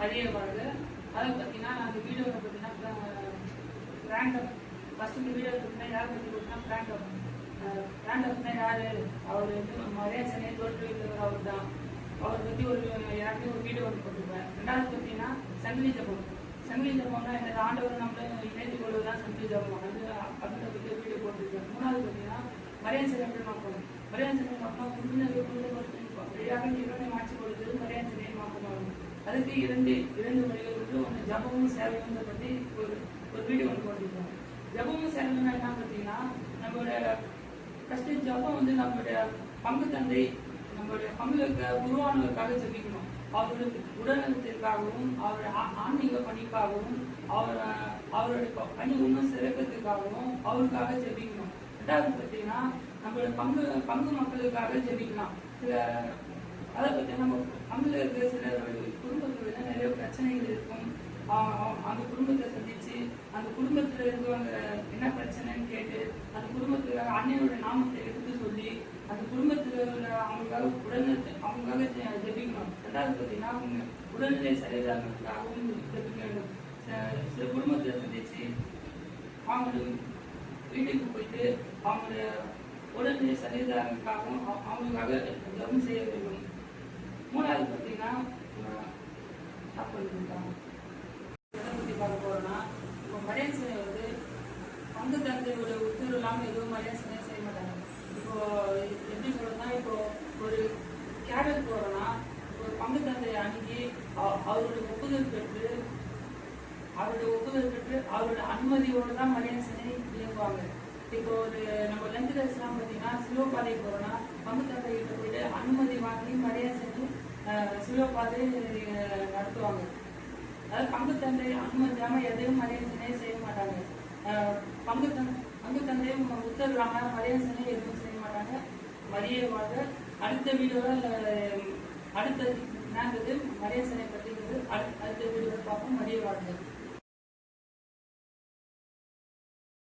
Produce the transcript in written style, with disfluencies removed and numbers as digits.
மதிய வாழ்க. அதை பார்த்தீங்கன்னா அந்த வீடியோவில் பார்த்தீங்கன்னா பிராண்டப் ஃபர்ஸ்ட் இந்த வீடியோ பார்த்தீங்கன்னா யார் பற்றி பார்த்தீங்கன்னா பிராண்டப்னா யார்? அவர் வந்து மரியாதை தோற்றுவித்தவர் அவர் தான். அவரை பற்றி யாருமே ஒரு வீடியோ ஒன்று போட்டிருப்பேன். ரெண்டாவது பார்த்தீங்கன்னா சங்கிலி ஜபம். சங்கிலி ஜபம்னா இந்த ஆண்டவர் நம்மள இணைத்து கொள்வதுதான் சங்கிலி ஜபம் வந்து அப்படின்ற பற்றி ஒரு வீடியோ போட்டிருக்கேன். மூணாவது பார்த்தீங்கன்னா மரியாதை எப்படி மாற்றணும்? மரியாதை மாற்றினா வழியாக இறைவனை மாற்றி கொடுத்தது மரியாதை மாற்றமாகும். அதுக்கு இரண்டு வழிகள் வந்து ஒன்று ஜபமும் சேவையும் பற்றி ஒரு வீடியோ ஒன்று போட்டிருக்கோம். ஜபமும் சேவையும் என்ன பார்த்தீங்கன்னா நம்மளுடைய ஃபர்ஸ்ட் ஜபம் வந்து நம்மளுடைய பங்கு தந்தை நம்மளுடைய பங்குக்கு உருவானவருக்காக ஜபிக்கணும். அவர்களுக்கு உடல்நலத்திற்காகவும் அவருடைய ஆன்மீக பணிக்காகவும் அவருடைய பணி இன்னும் சிறப்பதற்காகவும் அவருக்காக ஜபிக்கணும். ரெண்டாவது பார்த்தீங்கன்னா நம்மளுடைய பங்கு மக்களுக்காக ஜபிக்கலாம். சில அதை பற்றி நம்ம பங்குல இருக்கிற சில குடும்பத்தில் நிறைய பிரச்சனைகள் இருக்கும். அந்த குடும்பத்தை சந்திச்சு அந்த குடும்பத்துல இருக்கவங்க என்ன பிரச்சனைன்னு கேட்டு அந்த குடும்பத்துல அண்ணனோட நாமத்தை எடுத்து சொல்லி அந்த குடும்பத்துல அவங்களுக்காக ஜெபிக்கணும். ரெண்டாவது பார்த்தீங்கன்னா அவங்க உடல்நிலை சரியாகிறதுக்காகவும் ஜெபிக்க வேண்டும். சில குடும்பத்தை சந்திச்சு அவங்களுக்கு வீட்டுக்கு போயிட்டு அவங்களுடைய உடல்நிலை சரியாகிறதுக்காகவும் அவங்களுக்காக ஜெபம் செய்ய வேண்டும். மூணாவது பார்த்தீங்கன்னா பார்க்க போறோம்னா இப்போ மரியாதை வந்து பங்கு தந்தையோட உத்தரவு இல்லாமல் எதுவும் மரியாதை செய்ய மாட்டாங்க. இப்போ எப்படி சொல்றதுன்னா இப்போ ஒரு கேடல் போறோம்னா ஒரு பங்கு தந்தையை அணுகி அவருடைய ஒப்புதல் பெற்று அவரோட அனுமதியோடு தான் மரியாதை இயங்குவாங்க. இப்போ ஒரு நம்ம லெந்து தரிசனம் பார்த்தீங்கன்னா சிலுவப்பாதை போறோம்னா பங்கு தந்தைகிட்ட போயிட்டு அனுமதி வாங்கி மரியாதை சிலுவப்பாதை நடத்துவாங்க. அதாவது பங்கு தந்தை அனுமதியாம எதையும் மரியாதை செய்ய மாட்டாங்க. பங்கு தந்தையும் உத்தரவாக மரியாதை எதுவும் செய்ய மாட்டாங்க. மரியாதை அடுத்த வீடியோவில் அடுத்த நேரத்துக்கு மரியாதை பற்றி அடுத்த வீடியோவில் பார்ப்போம். மரியாதை